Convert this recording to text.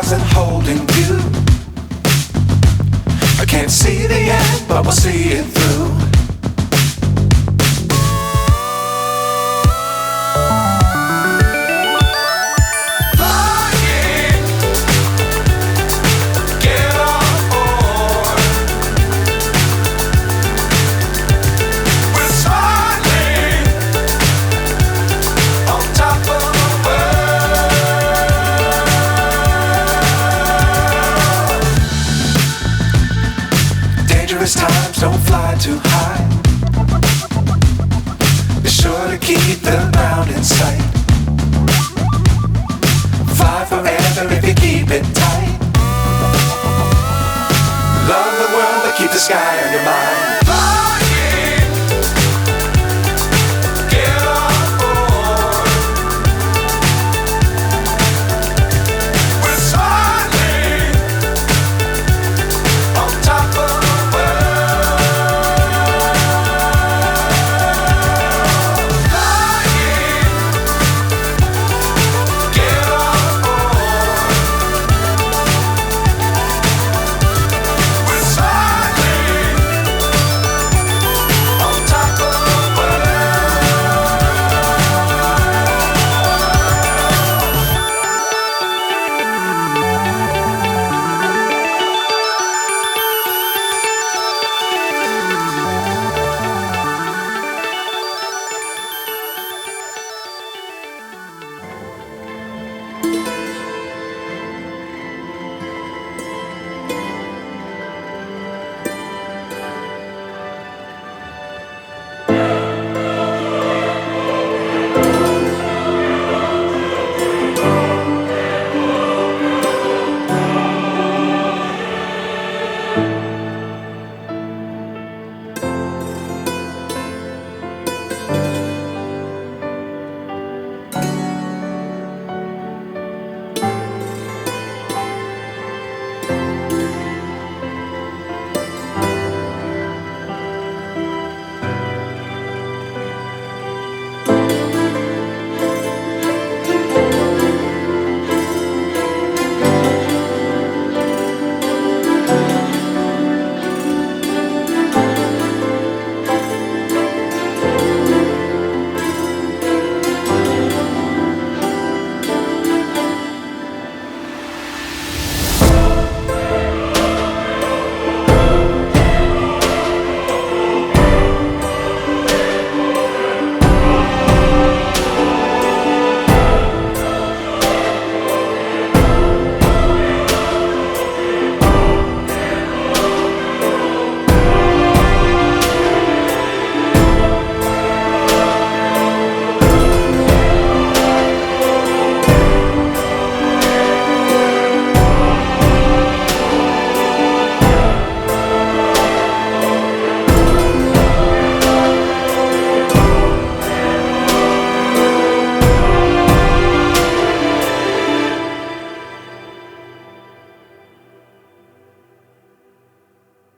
stars and holding you. I can't see the end, but we'll see it through. Times don't fly too high. Be sure to keep the ground in sight. Fly forever if you keep it tight. Love the world but keep the sky on your mind.